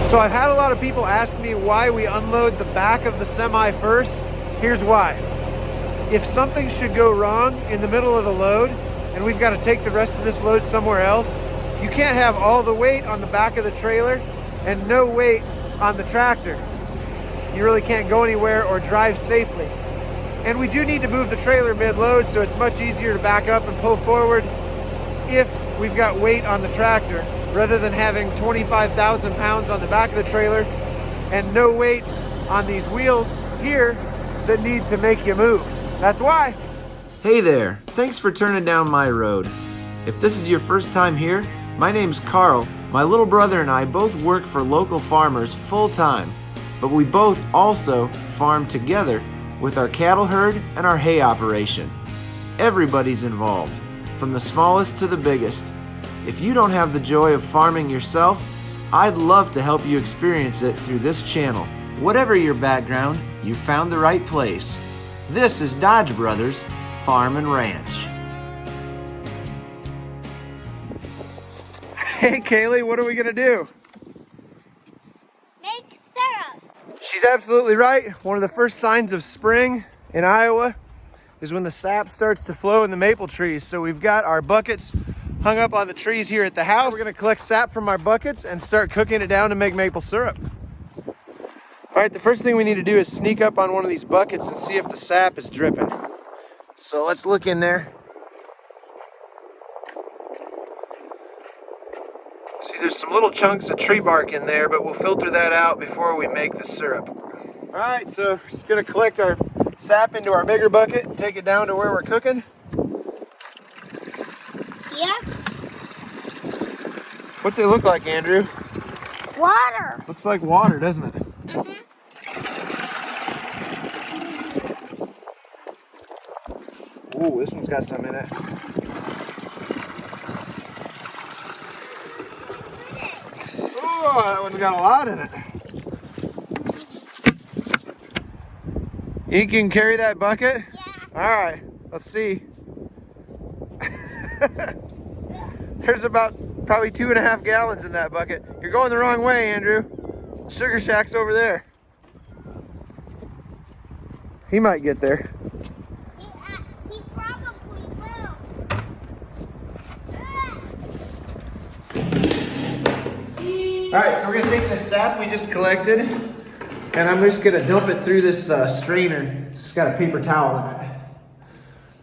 So I've had a lot of people ask me why we unload the back of the semi first. Here's why. If something should go wrong in the middle of the load and we've got to take the rest of this load somewhere else, you can't have all the weight on the back of the trailer and no weight on the tractor. You really can't go anywhere or drive safely. And we do need to move the trailer mid-load, so it's much easier to back up and pull forward if we've got weight on the tractor, rather than having 25,000 pounds on the back of the trailer and no weight on these wheels here that need to make you move. That's why. Hey there, thanks for turning down my road. If this is your first time here, my name's Carl. My little brother and I both work for local farmers full time, but we both also farm together with our cattle herd and our hay operation. Everybody's involved, from the smallest to the biggest. If you don't have the joy of farming yourself, I'd love to help you experience it through this channel. Whatever your background, you found the right place. This is Dodge Brothers Farm and Ranch. Hey Kaylee, what are we gonna do? Make syrup. She's absolutely right. One of the first signs of spring in Iowa is when the sap starts to flow in the maple trees. So we've got our buckets hung up on the trees here at the house. We're gonna collect sap from our buckets and start cooking it down to make maple syrup. All right, the first thing we need to do is sneak up on one of these buckets and see if the sap is dripping. So let's look in there. See, there's some little chunks of tree bark in there, but we'll filter that out before we make the syrup. All right, so we're just gonna collect our sap into our bigger bucket and take it down to where we're cooking. Yeah. What's it look like, Andrew? Water. Looks like water, doesn't it? Mm-hmm. Ooh, this one's got some in it. Oh, that one's got a lot in it. You can carry that bucket? Yeah. All right, let's see. There's about probably 2.5 gallons in that bucket. You're going the wrong way, Andrew. The sugar shack's over there. He might get there. He probably will. All right, so we're gonna take this sap we just collected, and I'm just gonna dump it through this strainer. It's got a paper towel in it.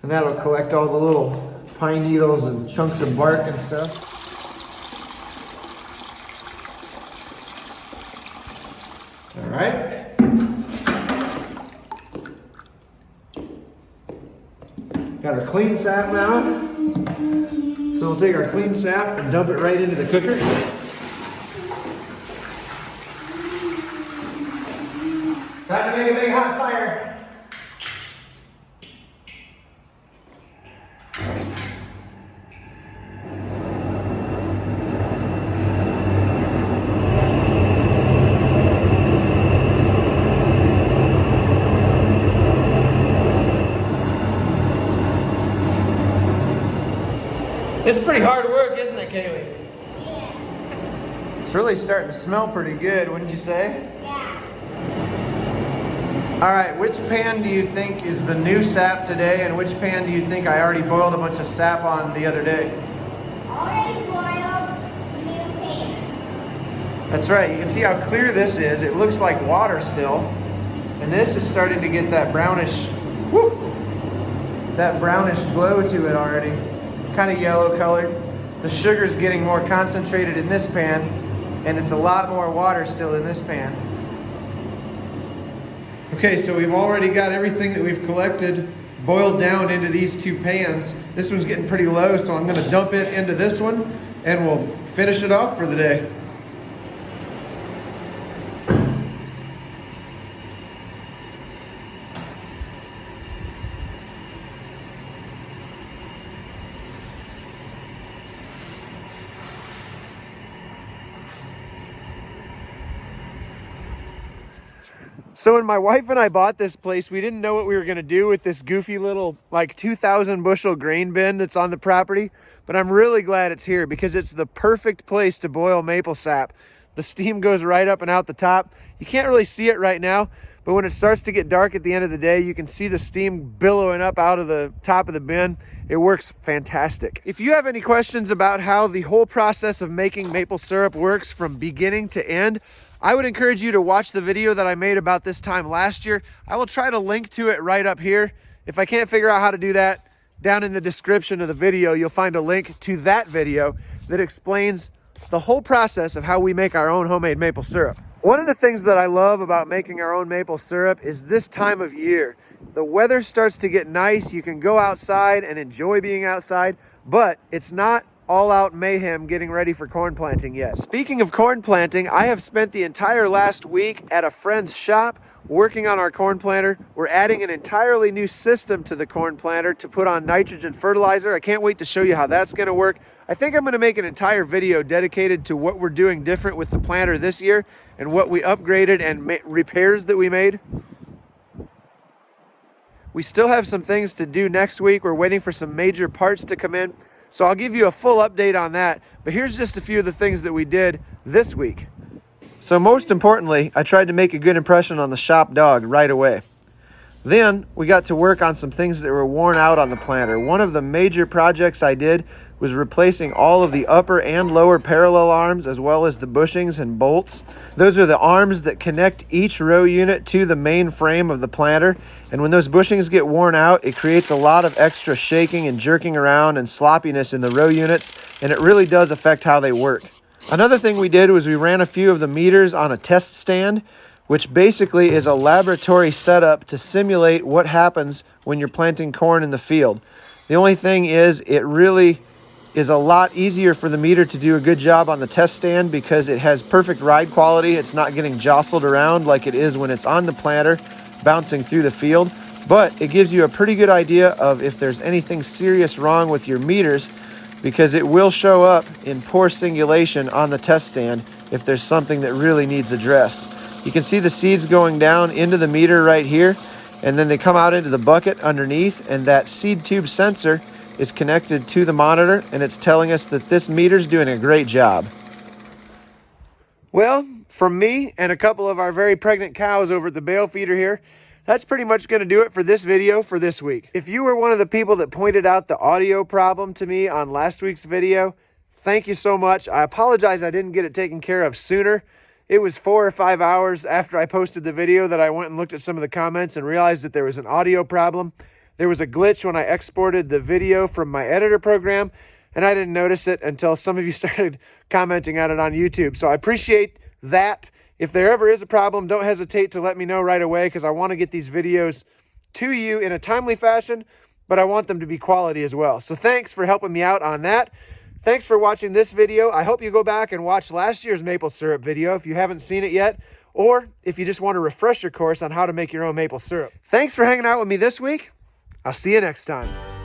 And that'll collect all the little pine needles and chunks of bark and stuff. All right. Got our clean sap now. So we'll take our clean sap and dump it right into the cooker. Time to make a big hot fire. It's pretty hard work, isn't it, Kaylee? Yeah. It's really starting to smell pretty good, wouldn't you say? Yeah. All right, which pan do you think is the new sap today, and which pan do you think I already boiled a bunch of sap on the other day? Already boiled new pan. That's right, you can see how clear this is. It looks like water still. And this is starting to get that brownish, that brownish glow to it already. Kind of yellow colored. The sugar's getting more concentrated in this pan, and it's a lot more water still in this pan. Okay, so we've already got everything that we've collected boiled down into these two pans. This one's getting pretty low, so I'm gonna dump it into this one, and we'll finish it off for the day. So when my wife and I bought this place, we didn't know what we were gonna do with this goofy little like 2,000 bushel grain bin that's on the property, but I'm really glad it's here because it's the perfect place to boil maple sap. the steam goes right up and out the top. You can't really see it right now, but when it starts to get dark at the end of the day, you can see the steam billowing up out of the top of the bin. It works fantastic. If you have any questions about how the whole process of making maple syrup works from beginning to end, I would encourage you to watch the video that I made about this time last year. I will try to link to it right up here. If I can't figure out how to do that, down in the description of the video, you'll find a link to that video that explains the whole process of how we make our own homemade maple syrup. One of the things that I love about making our own maple syrup is this time of year. The weather starts to get nice. You can go outside and enjoy being outside, but it's not all out mayhem getting ready for corn planting yet. Speaking of corn planting, I have spent the entire last week at a friend's shop working on our corn planter. We're adding an entirely new system to the corn planter to put on nitrogen fertilizer. I can't wait to show you how that's going to work. I think I'm going to make an entire video dedicated to what we're doing different with the planter this year and what we upgraded and repairs that we made. We still have some things to do next week. We're waiting for some major parts to come in. So I'll give you a full update on that. But here's just a few of the things that we did this week. So most importantly, I tried to make a good impression on the shop dog right away. Then we got to work on some things that were worn out on the planter. One of the major projects I did was replacing all of the upper and lower parallel arms, as well as the bushings and bolts. Those are the arms that connect each row unit to the main frame of the planter. And when those bushings get worn out, it creates a lot of extra shaking and jerking around and sloppiness in the row units, and it really does affect how they work. Another thing we did was we ran a few of the meters on a test stand, which basically is a laboratory setup to simulate what happens when you're planting corn in the field. The only thing is, it really is a lot easier for the meter to do a good job on the test stand because it has perfect ride quality. It's not getting jostled around like it is when it's on the planter bouncing through the field, but it gives you a pretty good idea of if there's anything serious wrong with your meters, because it will show up in poor singulation on the test stand if there's something that really needs addressed. You can see the seeds going down into the meter right here, and then they come out into the bucket underneath, and that seed tube sensor is connected to the monitor, and it's telling us that this meter's doing a great job. Well, from me and a couple of our very pregnant cows over at the bale feeder here, that's pretty much going to do it for this video for this week. If you were one of the people that pointed out the audio problem to me on last week's video, thank you so much. I apologize I didn't get it taken care of sooner. It was 4 or 5 hours after I posted the video that I went and looked at some of the comments and realized that there was an audio problem. There was a glitch when I exported the video from my editor program, and I didn't notice it until some of you started commenting on it on YouTube. So I appreciate that. If there ever is a problem, don't hesitate to let me know right away, because I want to get these videos to you in a timely fashion, but I want them to be quality as well. So thanks for helping me out on that. Thanks for watching this video. I hope you go back and watch last year's maple syrup video if you haven't seen it yet, or if you just want a refresher course on how to make your own maple syrup. Thanks for hanging out with me this week. I'll see you next time.